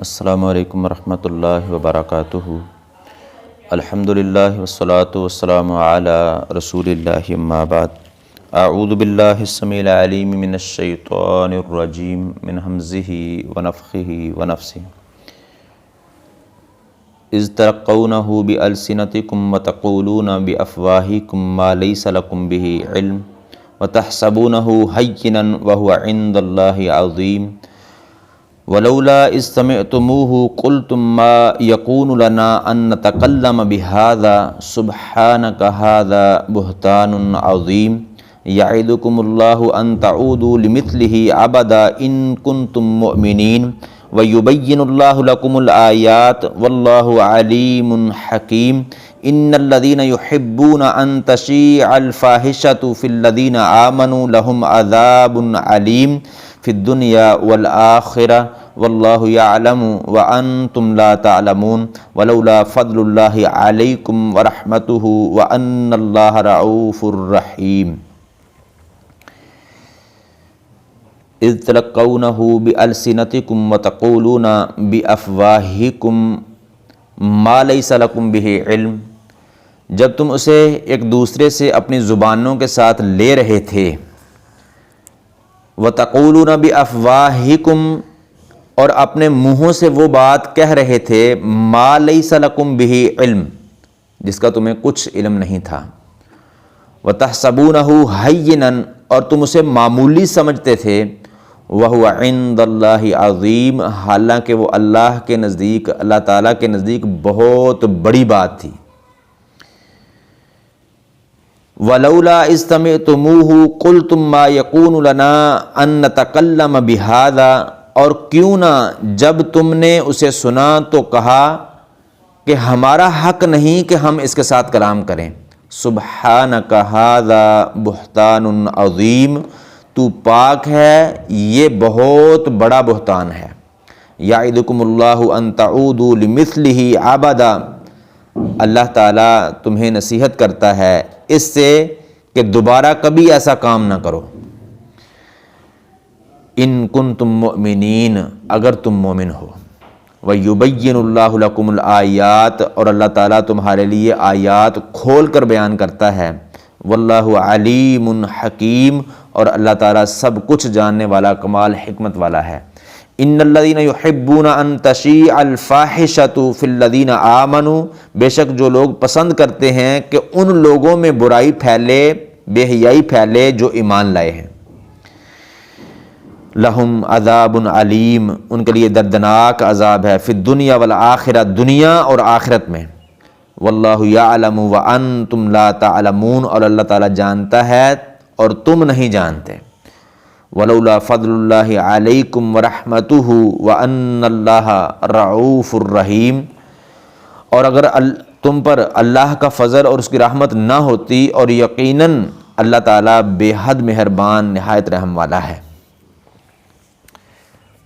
السلام علیکم ورحمۃ اللہ وبرکاتہ۔ الحمدللہ والصلاة والسلام علی رسول اللہ اما بعد۔ اعوذ باللہ السمیع العلیم من الشیطان الرجیم من ہمزہ ونفخہ ونفثہ۔ اذ تلقونہ بألسنتکم وتقولون بأفواہکم ما لیس لکم بہ علم وتحسبونہ ہینا وہو عند اللہ عظیم۔ ولولا اذ سمعتموہ قلتم ما یکون لنا ان نتکلم بہذا سبحانک ھذا بہتان عظیم۔ یعدکم اللہ ان تعودوا لمثلہ ابدا ان کنتم مؤمنین ویبین اللہ لکم الآیات واللہ علیم حکیم۔ ان الذین یحبون ان تشیع الفاحشۃ فی الذین آمنوا لہم عذاب علیم فی الدنیا والآخرہ واللہ یعلم وانتم لا تعلمون۔ ولولا فضل اللہ علیکم ورحمتہ وان اللہ رؤوف رحیم۔ اذ تلقونہ بألسنتکم وتقولون بأفواہکم ما لیس لکم بہ علم، جب تم اسے ایک دوسرے سے اپنی زبانوں کے ساتھ لے رہے تھے۔ وتقولون بأفواہکم، اور اپنے منہوں سے وہ بات کہہ رہے تھے، ما لیس لکم بہ علم، جس کا تمہیں کچھ علم نہیں تھا۔ وتحسبونہ ہینا، اور تم اسے معمولی سمجھتے تھے۔ وہو عند اللہ عظیم، حالانکہ وہ اللہ کے نزدیک، اللہ تعالیٰ کے نزدیک بہت بڑی بات تھی۔ ولولا اذ سمعتموہ قلتم ما یکون لنا ان نتکلم بہذا، اور کیوں نہ جب تم نے اسے سنا تو کہا کہ ہمارا حق نہیں کہ ہم اس کے ساتھ کلام کریں۔ سبحانک ھذا بہتان عظیم، تو پاک ہے، یہ بہت بڑا بہتان ہے۔ یعدکم اللہ ان تعودوا لمثلہ ابدا، اللہ تعالیٰ تمہیں نصیحت کرتا ہے اس سے کہ دوبارہ کبھی ایسا کام نہ کرو۔ ان کنتم مؤمنین، اگر تم مومن ہو۔ ویبین اللہ لکم الآیات، اور اللہ تعالیٰ تمہارے لیے آیات کھول کر بیان کرتا ہے۔ واللہ علیم حکیم، اور اللہ تعالیٰ سب کچھ جاننے والا، کمال حکمت والا ہے۔ ان الذین یحبون ان تشیع الفاحشۃ فی الذین آمنوا، بے شک جو لوگ پسند کرتے ہیں کہ ان لوگوں میں برائی پھیلے، بے حیائی پھیلے جو ایمان لائے ہیں۔ لہم عذاب علیم، ان کے لیے دردناک عذاب ہے، فی الدنیا والآخرہ، دنیا اور آخرت میں۔ واللہ یعلم وانتم لا تعلمون، اور اللہ تعالیٰ جانتا ہے اور تم نہیں جانتے۔ ولولا فضل اللہ علیکم ورحمتہ وان اللہ رؤوف الرحیم، اور اگر تم پر اللہ کا فضل اور اس کی رحمت نہ ہوتی، اور یقیناً اللہ تعالیٰ بے حد مہربان، نہایت رحم والا ہے۔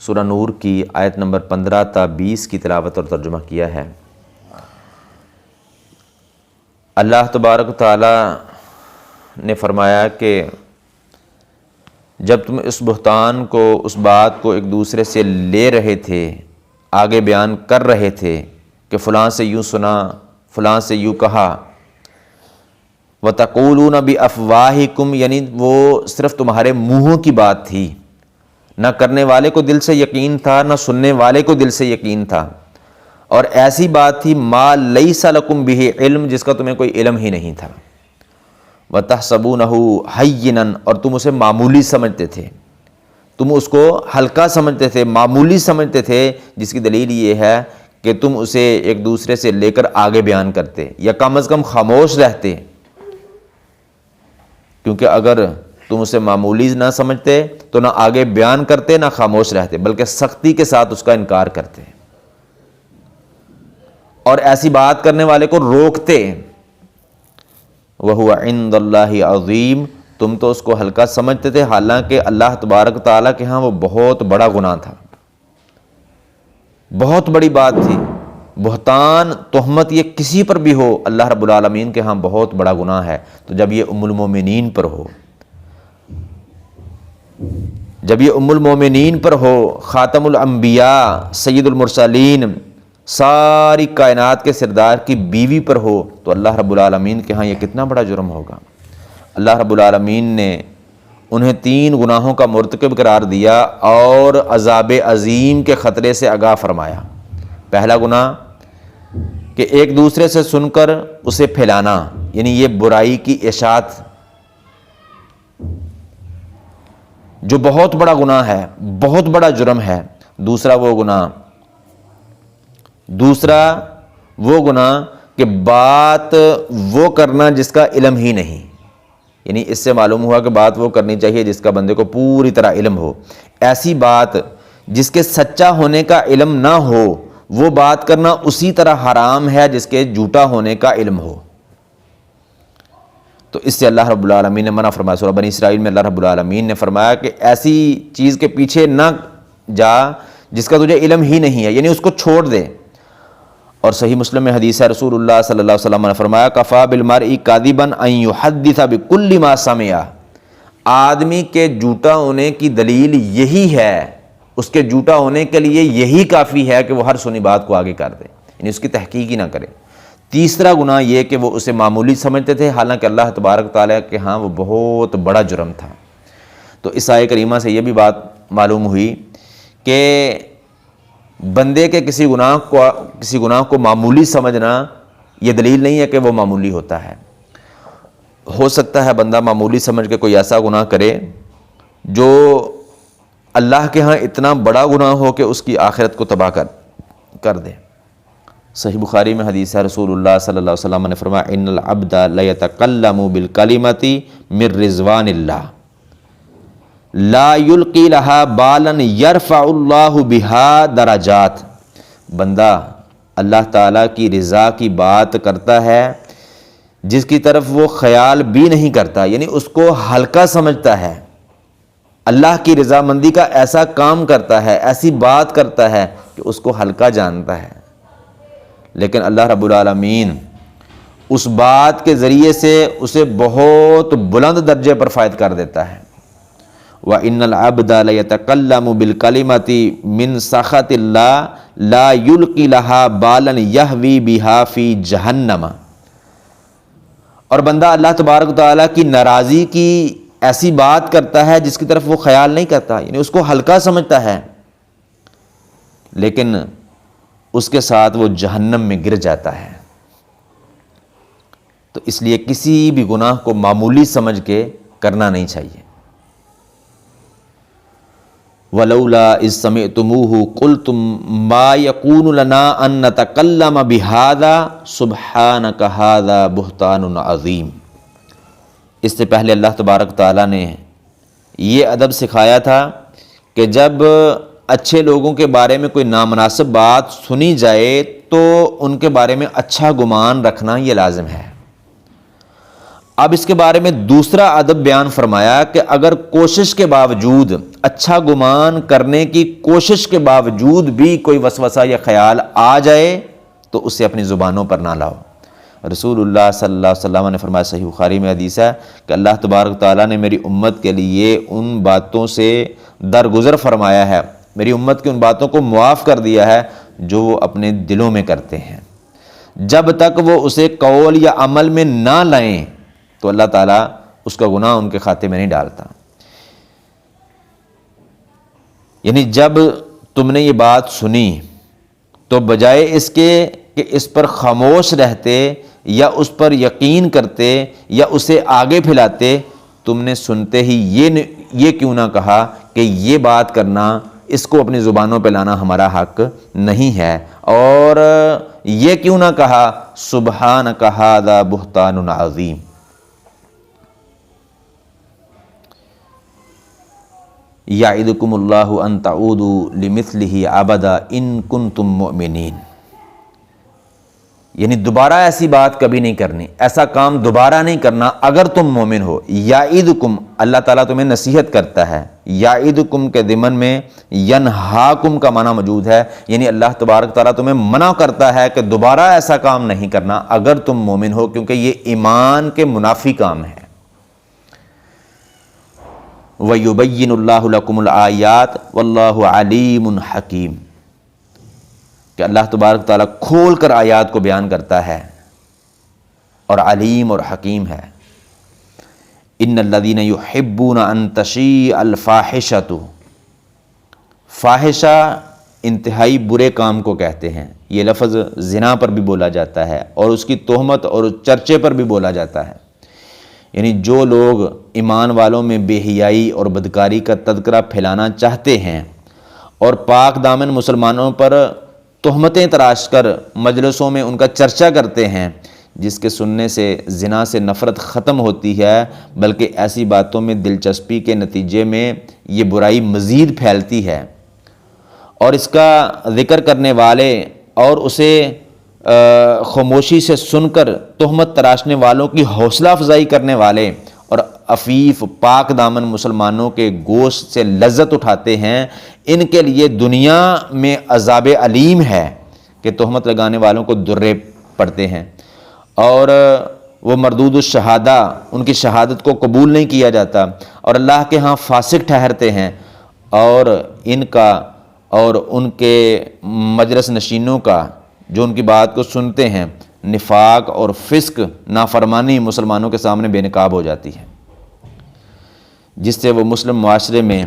سورہ نور کی آیت نمبر 15 تا 20 کی تلاوت اور ترجمہ کیا ہے۔ اللہ تبارک و تعالیٰ نے فرمایا کہ جب تم اس بہتان کو، اس بات کو ایک دوسرے سے لے رہے تھے، آگے بیان کر رہے تھے کہ فلاں سے یوں سنا، فلاں سے یوں کہا۔ وَتَقُولُونَ بِأَفْوَاهِكُمْ، یعنی وہ صرف تمہارے منہوں کی بات تھی، نہ کرنے والے کو دل سے یقین تھا، نہ سننے والے کو دل سے یقین تھا، اور ایسی بات تھی ما لیس لکم بہ علم، جس کا تمہیں کوئی علم ہی نہیں تھا۔ وَتَحْسَبُونَهُ هَيِّنًا، اور تم اسے معمولی سمجھتے تھے، تم اس کو ہلکا سمجھتے تھے، معمولی سمجھتے تھے، جس کی دلیل یہ ہے کہ تم اسے ایک دوسرے سے لے کر آگے بیان کرتے، یا کم از کم خاموش رہتے، کیونکہ اگر تم اسے معمولی نہ سمجھتے تو نہ آگے بیان کرتے، نہ خاموش رہتے، بلکہ سختی کے ساتھ اس کا انکار کرتے، اور ایسی بات کرنے والے کو روکتے۔ وَهُوَ عِندَ اللَّهِ عَظِيمٌ، تم تو اس کو ہلکا سمجھتے تھے، حالانکہ اللہ تبارک تعالیٰ کے ہاں وہ بہت بڑا گناہ تھا، بہت بڑی بات تھی۔ بہتان، تہمت، یہ کسی پر بھی ہو، اللہ رب العالمین کے ہاں بہت بڑا گناہ ہے، تو جب یہ ام المومنین پر ہو۔ جب یہ ام المومنین پر ہو، خاتم الانبیاء، سید المرسلین، ساری کائنات کے سردار کی بیوی پر ہو، تو اللہ رب العالمین کے ہاں یہ کتنا بڑا جرم ہوگا۔ اللہ رب العالمین نے انہیں 3 گناہوں کا مرتکب قرار دیا اور عذاب عظیم کے خطرے سے آگاہ فرمایا۔ پہلا گناہ کہ ایک دوسرے سے سن کر اسے پھیلانا، یعنی یہ برائی کی اشاعت، جو بہت بڑا گناہ ہے، بہت بڑا جرم ہے۔ دوسرا وہ گناہ کہ بات وہ کرنا جس کا علم ہی نہیں، یعنی اس سے معلوم ہوا کہ بات وہ کرنی چاہیے جس کا بندے کو پوری طرح علم ہو۔ ایسی بات جس کے سچا ہونے کا علم نہ ہو، وہ بات کرنا اسی طرح حرام ہے جس کے جھوٹا ہونے کا علم ہو۔ تو اس سے اللہ رب العالمین نے منع فرمایا۔ سورہ بنی اسرائیل میں اللہ رب العالمین نے فرمایا کہ ایسی چیز کے پیچھے نہ جا جس کا تجھے علم ہی نہیں ہے، یعنی اس کو چھوڑ دے۔ اور صحیح مسلم میں حدیث ہے، رسول اللہ صلی اللہ علیہ وسلم نے فرمایا کفا بالمرء کاذبا ان یحدث بکل ما سمع، آدمی کے جھوٹا ہونے کی دلیل یہی ہے، اس کے جھوٹا ہونے کے لیے یہی کافی ہے کہ وہ ہر سنی بات کو آگے کر دے، یعنی اس کی تحقیق ہی نہ کرے۔ تیسرا گناہ یہ کہ وہ اسے معمولی سمجھتے تھے، حالانکہ اللہ تبارک تعالیٰ کے ہاں وہ بہت بڑا جرم تھا۔ تو اس آیہ کریمہ سے یہ بھی بات معلوم ہوئی کہ بندے کے کسی گناہ کو معمولی سمجھنا یہ دلیل نہیں ہے کہ وہ معمولی ہوتا ہے۔ ہو سکتا ہے بندہ معمولی سمجھ کے کوئی ایسا گناہ کرے جو اللہ کے ہاں اتنا بڑا گناہ ہو کہ اس کی آخرت کو تباہ کر دے۔ صحیح بخاری میں حدیث ہے، رسول اللہ صلی اللہ علیہ وسلم نے فرمایا ان العبد لیتکلم بالکلمۃ من رضوان اللہ لا یلقی لہا بالا یرفع اللہ بہا درجات، بندہ اللہ تعالیٰ کی رضا کی بات کرتا ہے جس کی طرف وہ خیال بھی نہیں کرتا، یعنی اس کو ہلکا سمجھتا ہے، اللہ کی رضامندی کا ایسا کام کرتا ہے، ایسی بات کرتا ہے کہ اس کو ہلکا جانتا ہے، لیکن اللہ رب العالمین اس بات کے ذریعے سے اسے بہت بلند درجے پر فائد کر دیتا ہے۔ وَإِنَّ الْعَبْدَ لَيَتَكَلَّمُ بِالْكَلِمَةِ مِنْ سَخَطِ اللَّهِ لَا يُلْقِي لَهَا بَالًا يَهْوِي بِهَا فِي جَهَنَّمَ، اور بندہ اللہ تبارک و تعالیٰ کی ناراضی کی ایسی بات کرتا ہے جس کی طرف وہ خیال نہیں کرتا، یعنی اس کو ہلکا سمجھتا ہے، لیکن اس کے ساتھ وہ جہنم میں گر جاتا ہے۔ تو اس لیے کسی بھی گناہ کو معمولی سمجھ کے کرنا نہیں چاہیے۔ وَلَوْلَا إِذْ سَمِعْتُمُوهُ قُلْتُمْ مَا يَكُونُ لَنَا أَن نَّتَكَلَّمَ بِهَذَا سُبْحَانَكَ هَذَا بُهْتَانٌ عَظِيمٌ، اس سے پہلے اللہ تبارک تعالیٰ نے یہ ادب سکھایا تھا کہ جب اچھے لوگوں کے بارے میں کوئی نامناسب بات سنی جائے تو ان کے بارے میں اچھا گمان رکھنا یہ لازم ہے۔ اب اس کے بارے میں دوسرا ادب بیان فرمایا کہ اگر کوشش کے باوجود، اچھا گمان کرنے کی کوشش کے باوجود بھی کوئی وسوسہ یا خیال آ جائے تو اسے اپنی زبانوں پر نہ لاؤ۔ رسول اللہ صلی اللہ علیہ وسلم نے فرمایا، صحیح بخاری میں حدیث ہے کہ اللہ تبارک تعالیٰ نے میری امت کے لیے ان باتوں سے درگزر فرمایا ہے، میری امت کی ان باتوں کو معاف کر دیا ہے جو وہ اپنے دلوں میں کرتے ہیں، جب تک وہ اسے قول یا عمل میں نہ لائیں تو اللہ تعالیٰ اس کا گناہ ان کے کھاتے میں نہیں ڈالتا۔ یعنی جب تم نے یہ بات سنی تو بجائے اس کے کہ اس پر خاموش رہتے یا اس پر یقین کرتے یا اسے آگے پھیلاتے، تم نے سنتے ہی یہ کیوں نہ کہا کہ یہ بات کرنا، اس کو اپنی زبانوں پہ لانا ہمارا حق نہیں ہے، اور یہ کیوں نہ کہا سبحانک ھذا بہتان عظیم۔ یعدکم اللہ ان تعودوا لمثلہ ابدا ان کنتم مؤمنین، یعنی دوبارہ ایسی بات کبھی نہیں کرنی، ایسا کام دوبارہ نہیں کرنا اگر تم مومن ہو۔ یعدکم، اللہ تعالیٰ تمہیں نصیحت کرتا ہے، یعدکم کے ضمن میں ینہاکم کا معنی موجود ہے، یعنی اللہ تبارک تعالیٰ تمہیں منع کرتا ہے کہ دوبارہ ایسا کام نہیں کرنا اگر تم مومن ہو، کیونکہ یہ ایمان کے منافی کام ہے۔ وَيُبَيِّنُ اللَّهُ لَكُمُ الْآيَاتِ وَاللَّهُ عَلِيمٌ حَکِيمٌ، کہ اللہ تبارک تعالیٰ کھول کر آیات کو بیان کرتا ہے اور علیم اور حکیم ہے۔ ان الذین یحبون ان تشیع الفاحشۃ، فاحشہ انتہائی برے کام کو کہتے ہیں۔ یہ لفظ زنا پر بھی بولا جاتا ہے اور اس کی تہمت اور چرچے پر بھی بولا جاتا ہے، یعنی جو لوگ ایمان والوں میں بے حیائی اور بدکاری کا تذکرہ پھیلانا چاہتے ہیں اور پاک دامن مسلمانوں پر تہمتیں تراش کر مجلسوں میں ان کا چرچا کرتے ہیں، جس کے سننے سے زنا سے نفرت ختم ہوتی ہے، بلکہ ایسی باتوں میں دلچسپی کے نتیجے میں یہ برائی مزید پھیلتی ہے، اور اس کا ذکر کرنے والے اور اسے خاموشی سے سن کر تہمت تراشنے والوں کی حوصلہ افزائی کرنے والے اور عفیف پاک دامن مسلمانوں کے گوشت سے لذت اٹھاتے ہیں، ان کے لیے دنیا میں عذاب علیم ہے کہ تہمت لگانے والوں کو درے پڑتے ہیں اور وہ مردود الشہادہ، ان کی شہادت کو قبول نہیں کیا جاتا اور اللہ کے ہاں فاسق ٹھہرتے ہیں، اور ان کا اور ان کے مجلس نشینوں کا جو ان کی بات کو سنتے ہیں نفاق اور فسق، نافرمانی مسلمانوں کے سامنے بے نقاب ہو جاتی ہے، جس سے وہ مسلم معاشرے میں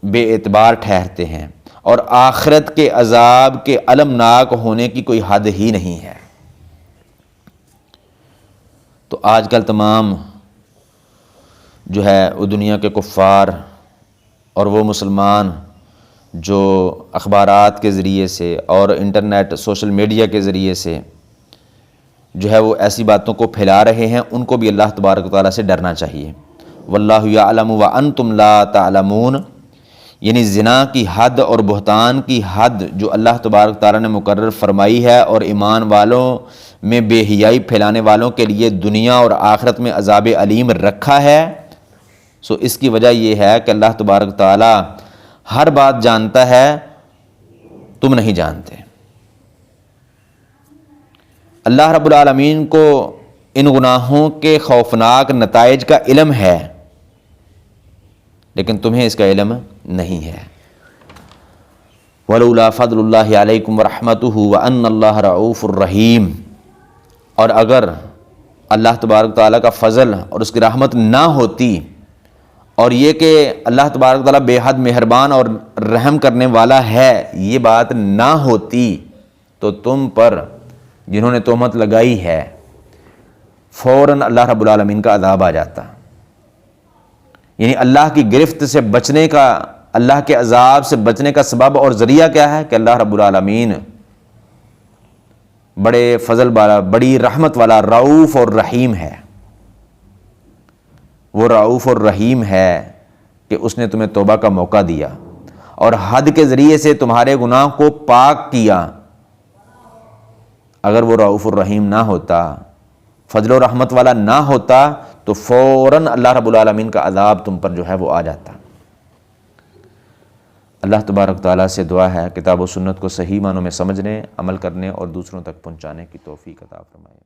بے اعتبار ٹھہرتے ہیں اور آخرت کے عذاب کے المناک ہونے کی کوئی حد ہی نہیں ہے۔ تو آج کل تمام جو ہے وہ دنیا کے کفار اور وہ مسلمان جو اخبارات کے ذریعے سے اور انٹرنیٹ سوشل میڈیا کے ذریعے سے جو ہے وہ ایسی باتوں کو پھیلا رہے ہیں، ان کو بھی اللہ تبارک و تعالیٰ سے ڈرنا چاہیے۔ واللہ یعلم وانتم لا تعلمون، یعنی زنا کی حد اور بہتان کی حد جو اللہ تبارک تعالیٰ نے مقرر فرمائی ہے اور ایمان والوں میں بے حیائی پھیلانے والوں کے لیے دنیا اور آخرت میں عذاب علیم رکھا ہے، سو اس کی وجہ یہ ہے کہ اللہ تبارک تعالیٰ ہر بات جانتا ہے، تم نہیں جانتے۔ اللہ رب العالمین کو ان گناہوں کے خوفناک نتائج کا علم ہے، لیکن تمہیں اس کا علم نہیں ہے۔ وَلَوْلَا فَضْلُ اللَّهِ عَلَيْكُمْ وَرَحْمَتُهُ وَأَنَّ اللَّهَ رَءُوفٌ رَحِيمٌ، اور اگر اللہ تبارک تعالیٰ کا فضل اور اس کی رحمت نہ ہوتی، اور یہ کہ اللہ تبارک تعالیٰ بے حد مہربان اور رحم کرنے والا ہے، یہ بات نہ ہوتی تو تم پر جنہوں نے تہمت لگائی ہے فوراً اللہ رب العالمین کا عذاب آ جاتا، یعنی اللہ کی گرفت سے بچنے کا، اللہ کے عذاب سے بچنے کا سبب اور ذریعہ کیا ہے کہ اللہ رب العالمین بڑے فضل والا، بڑی رحمت والا، رؤوف اور رحیم ہے۔ وہ رؤوف اور رحیم ہے کہ اس نے تمہیں توبہ کا موقع دیا اور حد کے ذریعے سے تمہارے گناہ کو پاک کیا۔ اگر وہ رؤوف الرحیم نہ ہوتا، فضل و رحمت والا نہ ہوتا، تو فوراً اللہ رب العالمین کا عذاب تم پر جو ہے وہ آ جاتا۔ اللہ تبارک تعالیٰ سے دعا ہے کتاب و سنت کو صحیح معنوں میں سمجھنے، عمل کرنے اور دوسروں تک پہنچانے کی توفیق عطا فرمائے۔